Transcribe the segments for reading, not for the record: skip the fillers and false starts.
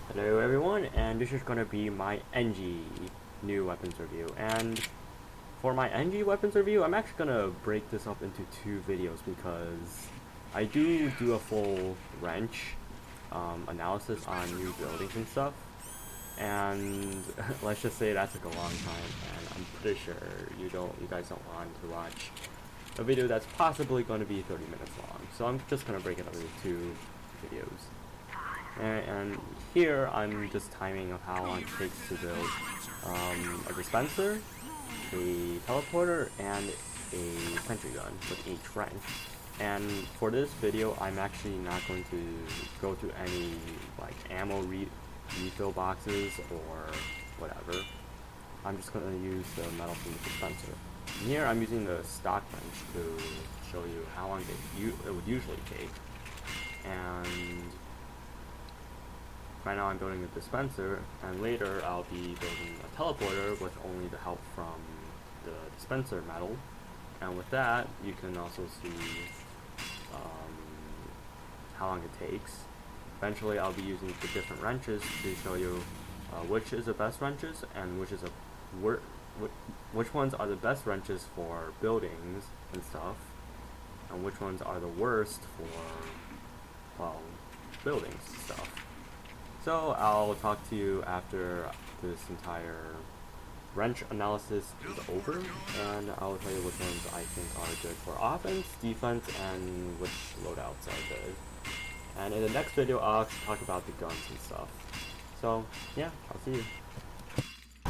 Hello everyone, and this is gonna be my Engie new weapons review. And for my Engie weapons review, I'm actually gonna break this up into two videos because I do a full wrench analysis on new buildings and stuff. And let's just say that took a long time, and I'm pretty sure you guys don't want to watch a video that's possibly going to be 30 minutes long. So I'm just gonna break it up into two videos. And here I'm just timing of how long it takes to build a dispenser, a teleporter, and a sentry gun with each wrench. And for this video, I'm actually not going to go through any like ammo refill boxes or whatever. I'm just going to use the metal from the dispenser. And here I'm using the stock wrench to show you how long it would usually take. And right now I'm building a dispenser, and later I'll be building a teleporter with only the help from the dispenser metal. And with that, you can also see how long it takes. Eventually I'll be using the different wrenches to show you which is the best wrenches and which ones are the best wrenches for buildings and stuff, and which ones are the worst for, well, buildings and stuff. So I'll talk to you after this entire wrench analysis is over, and I'll tell you which ones I think are good for offense, defense, and which loadouts are good. And in the next video, I'll talk about the guns and stuff. So yeah, I'll see you.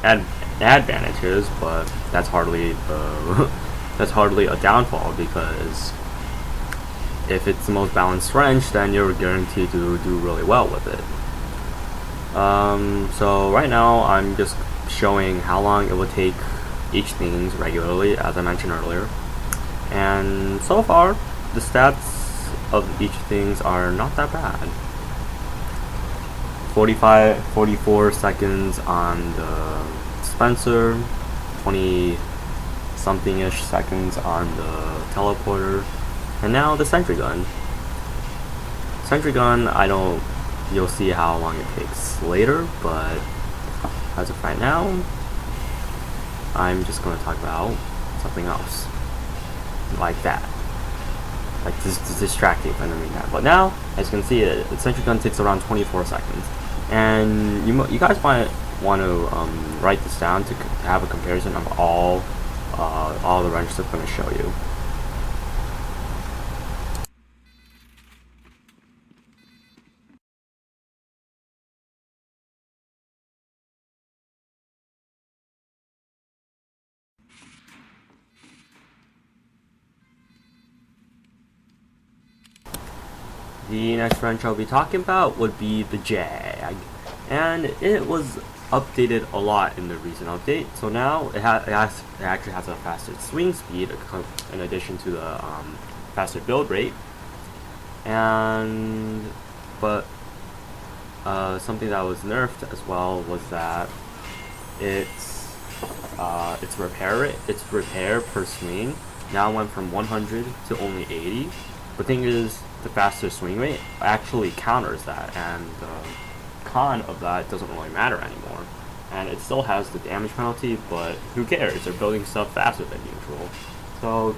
Advantages, but that's hardly that's hardly a downfall, because if it's the most balanced wrench, then you're guaranteed to do really well with it. So right now I'm just showing how long it would take each things regularly, as I mentioned earlier. And so far, the stats of each things are not that bad. 44 seconds on the dispenser, 20 something-ish seconds on the teleporter, and now the sentry gun. Sentry gun, you'll see how long it takes later, but as of right now, I'm just going to talk about something else, like that. Like this is distracting if I don't mean that. But now, as you can see, the sentry gun takes around 24 seconds, and you guys might want to write this down to have a comparison of all the wrenches I'm going to show you. The next wrench I'll be talking about would be the Jag, and it was updated a lot in the recent update. So now it actually has a faster swing speed in addition to the faster build rate. But something that was nerfed as well was that its repair per swing now went from 100 to only 80. The thing is, the faster swing rate actually counters that, and the con of that doesn't really matter anymore. And it still has the damage penalty, but who cares? They're building stuff faster than usual. So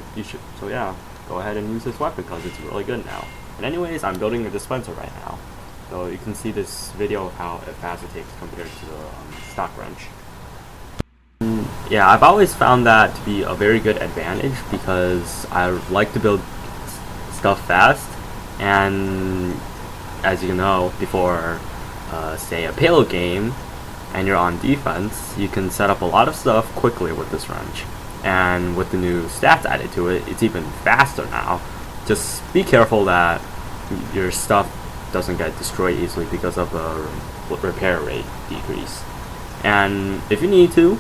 yeah, go ahead and use this weapon because it's really good now. And anyways, I'm building a dispenser right now, so you can see this video of how fast it takes compared to the stock wrench. Yeah, I've always found that to be a very good advantage because I like to build stuff fast. And as you know, before say a payload game and you're on defense, you can set up a lot of stuff quickly with this wrench. And with the new stats added to it, it's even faster now. Just be careful that your stuff doesn't get destroyed easily because of the repair rate decrease. And if you need to,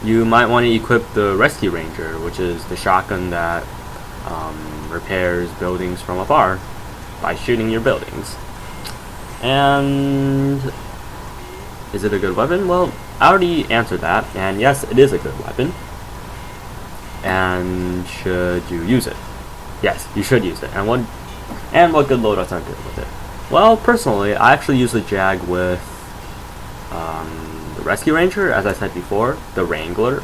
you might want to equip the Rescue Ranger, which is the shotgun that repairs buildings from afar by shooting your buildings. And is it a good weapon? Well, I already answered that, and yes, it is a good weapon. And should you use it? Yes, you should use it. And what good loadouts are good with it? Well, personally, I actually use the Jag with the Rescue Ranger, as I said before, the Wrangler,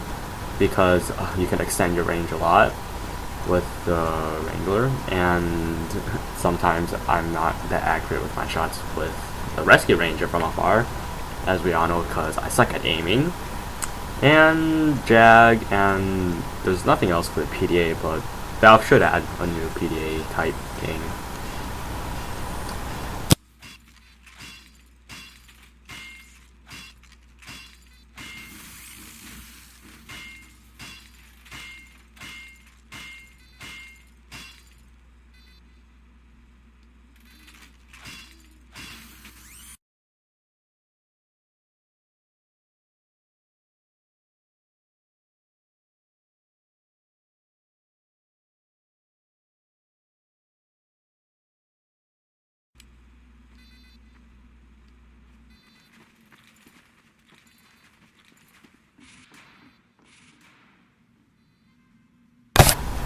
because you can extend your range a lot with the Wrangler, and sometimes I'm not that accurate with my shots with the Rescue Ranger from afar, as we all know, because I suck at aiming. And Jag, and there's nothing else for the PDA, but Valve should add a new PDA type thing.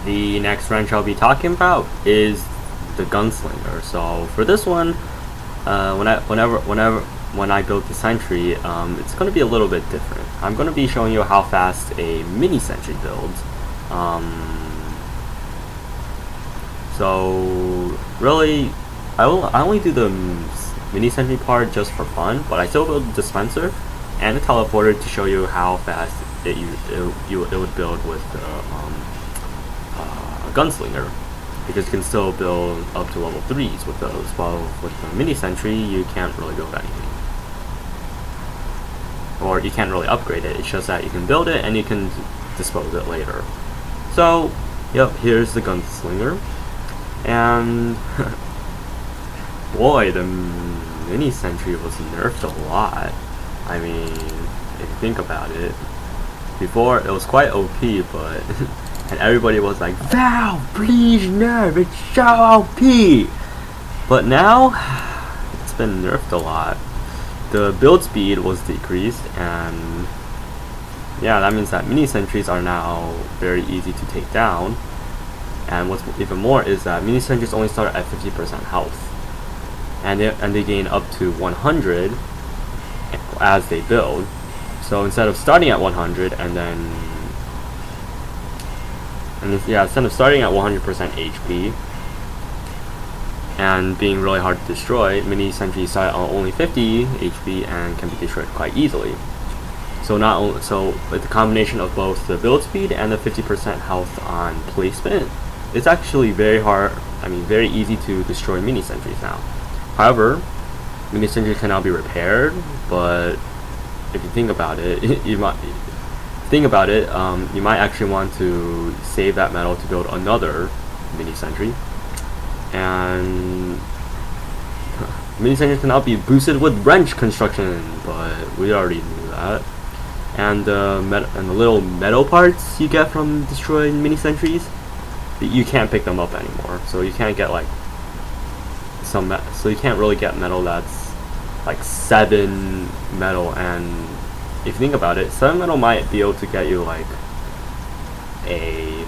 The next wrench I'll be talking about is the Gunslinger. So for this one, when I build the sentry, it's going to be a little bit different. I'm going to be showing you how fast a mini sentry builds. So really, I only do the mini sentry part just for fun, but I still build the dispenser and the teleporter to show you how fast it would build with the Gunslinger, because you can still build up to level 3s with those, while with the mini sentry you can't really build anything, or you can't really upgrade it. It's just that you can build it and you can dispose it later. So yep, here's the Gunslinger, and boy, the mini sentry was nerfed a lot. I mean, if you think about it, before it was quite OP, but and everybody was like, Valve, please nerf, it's so OP! But now, it's been nerfed a lot. The build speed was decreased, and yeah, that means that mini sentries are now very easy to take down. And what's even more is that mini sentries only start at 50% health, and they gain up to 100 as they build. So instead of starting at 100 instead of starting at 100% HP and being really hard to destroy, mini sentries start on only 50 HP and can be destroyed quite easily. So with the combination of both the build speed and the 50% health on placement, it's actually very easy to destroy mini sentries now. However, mini sentries can now be repaired, but if you think about it, you might actually want to save that metal to build another mini sentry. And mini sentries can now be boosted with wrench construction, but we already knew that. And the little metal parts you get from destroying mini sentries, you can't pick them up anymore. So you can't get so you can't really get metal that's like 7 metal, and if you think about it, 7 metal might be able to get you like a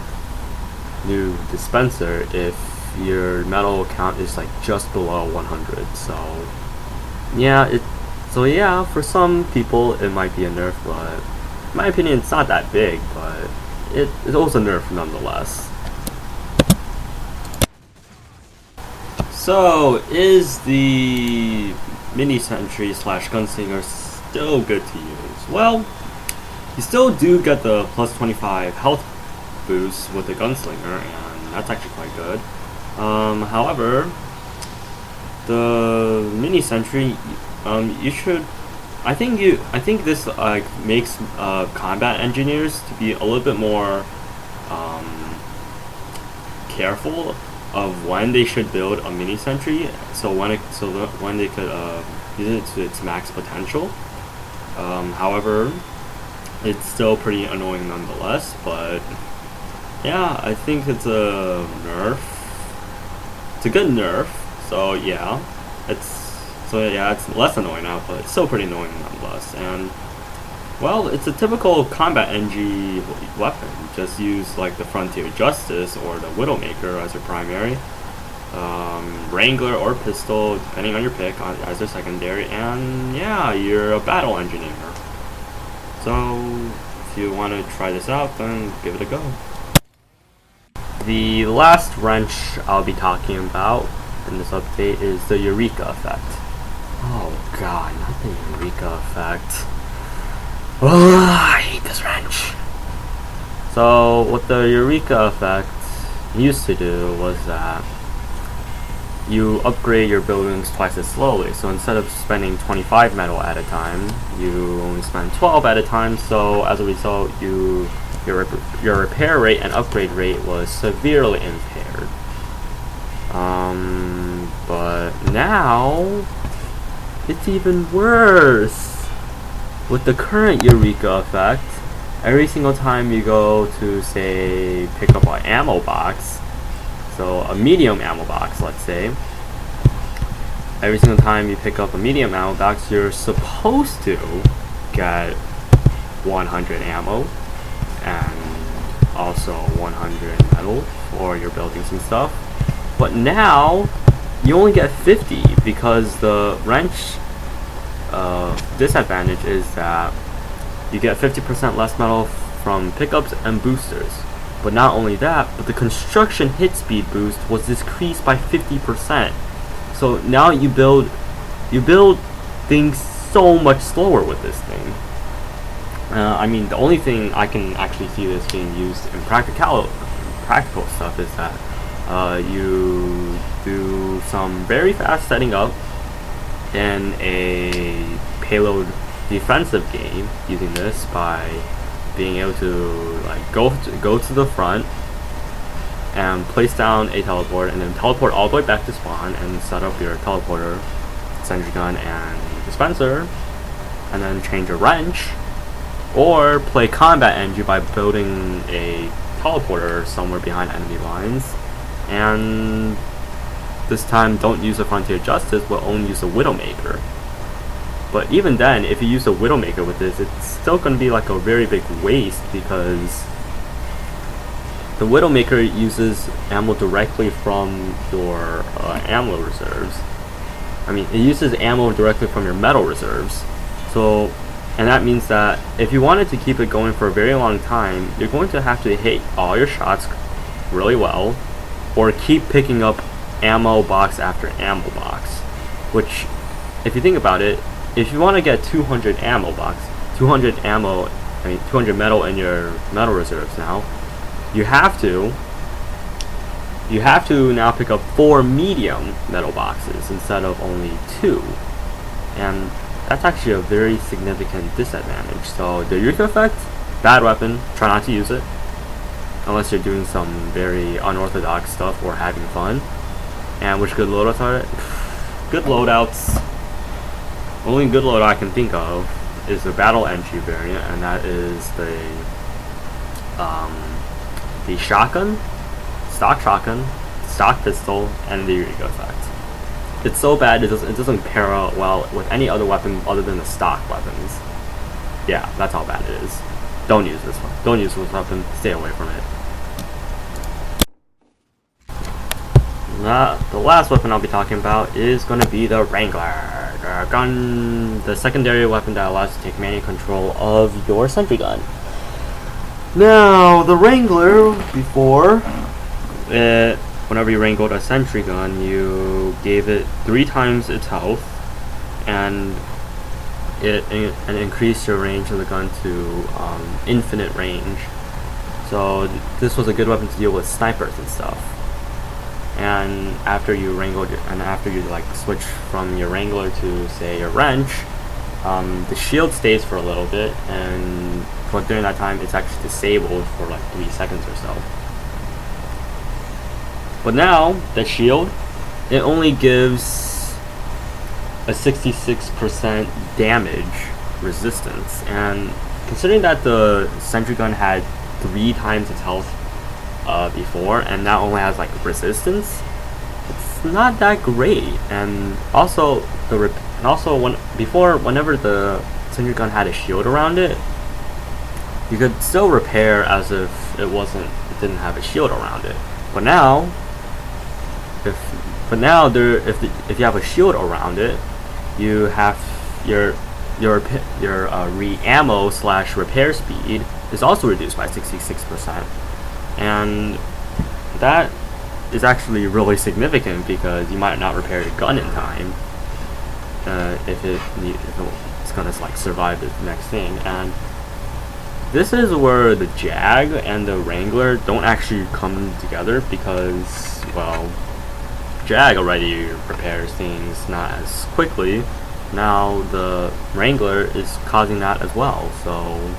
new dispenser if your metal count is like just below 100. So yeah, for some people it might be a nerf, but in my opinion it's not that big, but it's also a nerf nonetheless. So is the mini sentry / Gunslinger still good to use? Well, you still do get the plus 25 health boost with the Gunslinger, and that's actually quite good. However, the mini sentry, I think this makes combat engineers to be a little bit more careful of when they should build a mini sentry, so when they could use it to its max potential. However, it's still pretty annoying nonetheless, but yeah, I think it's a nerf. It's a good nerf, so yeah, it's less annoying now, but it's still pretty annoying nonetheless. And well, it's a typical combat Engie weapon. Just use like the Frontier Justice or the Widowmaker as your primary, Wrangler or pistol, depending on your pick, as their secondary, and yeah, you're a battle engineer. So if you want to try this out, then give it a go. The last wrench I'll be talking about in this update is the Eureka effect. Oh god, not the Eureka effect. Oh, I hate this wrench. So what the Eureka effect used to do was that you upgrade your buildings twice as slowly. So instead of spending 25 metal at a time, you only spend 12 at a time. So as a result, your repair rate and upgrade rate was severely impaired. But now it's even worse. With the current Eureka effect, every single time you go to, say, pick up an ammo box, so a medium ammo box, let's say, every single time you pick up a medium ammo box, you're supposed to get 100 ammo and also 100 metal for your buildings and stuff. But now you only get 50 because the wrench disadvantage is that you get 50% less metal from pickups and boosters. But not only that, but the construction hit speed boost was decreased by 50%. So now you build things so much slower with this thing. I mean, the only thing I can actually see this being used in practical stuff is that you do some very fast setting up in a payload defensive game using this by being able to like go to the front and place down a teleport and then teleport all the way back to spawn and set up your teleporter, sentry gun, and dispenser, and then change a wrench, or play combat Engie by building a teleporter somewhere behind enemy lines, and this time don't use a Frontier Justice, but only use a Widowmaker. But even then, if you use a Widowmaker with this, it's still going to be like a very big waste because the Widowmaker uses ammo directly from your ammo reserves. I mean, it uses ammo directly from your metal reserves. So, and that means that if you wanted to keep it going for a very long time, you're going to have to hit all your shots really well, or keep picking up ammo box after ammo box. Which, if you think about it, if you want to get 200 ammo box, 200 metal in your metal reserves now, you have to now pick up 4 medium metal boxes instead of only 2. And that's actually a very significant disadvantage. So the Eureka effect, bad weapon, try not to use it unless you're doing some very unorthodox stuff or having fun. And which good loadouts are it? Good loadouts. Only good loadout I can think of is the Battle Engie variant, and that is the shotgun, stock pistol, and the Eureka effect. It's so bad it doesn't pair out well with any other weapon other than the stock weapons. Yeah, that's how bad it is. Don't use this one. Don't use this weapon. Stay away from it. The last weapon I'll be talking about is going to be the Wrangler. The secondary weapon that allows you to take manual control of your sentry gun. Now, the Wrangler, before, whenever you wrangled a sentry gun, you gave it 3 times its health, and it increased your range of the gun to infinite range. So this was a good weapon to deal with snipers and stuff. And after you like switch from your Wrangler to, say, your wrench, the shield stays for a little bit, but during that time it's actually disabled for like 3 seconds or so. But now the shield, it only gives a 66% damage resistance, and considering that the sentry gun had 3 times its health before, and now only has like resistance, it's not that great. And also whenever the sentry gun had a shield around it, you could still repair as if it didn't have a shield around it. But now but now if you have a shield around it, you have your re-ammo / repair speed is also reduced by 66%, and that is actually really significant because you might not repair the gun in time if it's gonna like survive the next thing. And this is where the Jag and the Wrangler don't actually come together because, well, Jag already repairs things not as quickly. Now the Wrangler is causing that as well. So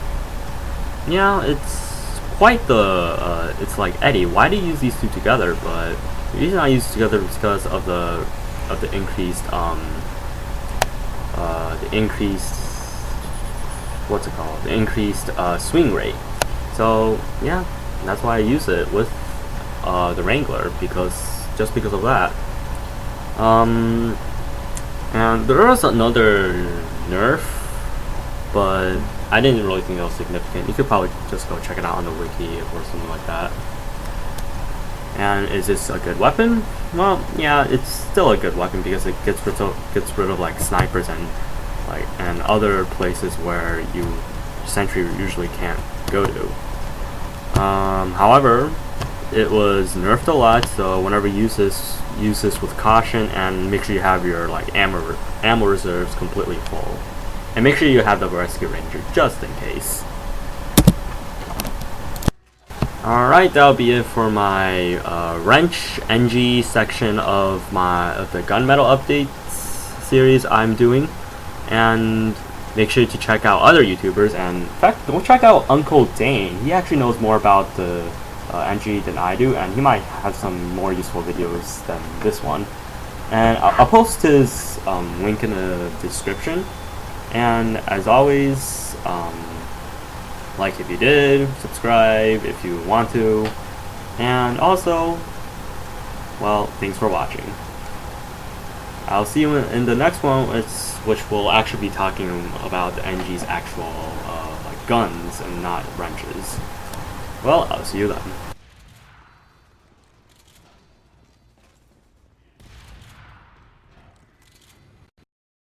yeah, it's quite the it's like, Eddie, why do you use these two together? But the reason I use together is because of the increased what's it called? The increased swing rate. So yeah, that's why I use it with the Wrangler, just because of that. And there is another nerf, but I didn't really think it was significant. You could probably just go check it out on the wiki or something like that. And is this a good weapon? Well, yeah, it's still a good weapon because it gets rid of like snipers and other places where sentry usually can't go to. However, it was nerfed a lot, so whenever you use this with caution, and make sure you have your like ammo reserves completely full, and make sure you have the rescue ranger just in case. Alright, that'll be it for my wrench Engie section of the gunmetal updates series I'm doing. And make sure to check out other YouTubers, and in fact, go check out Uncle Dane. He actually knows more about the Engie than I do, and he might have some more useful videos than this one. And I'll post his link in the description. And as always, like if you did, subscribe if you want to, and also, well, thanks for watching. I'll see you in the next one, which will actually be talking about the Engie's actual like guns and not wrenches. Well, I'll see you then.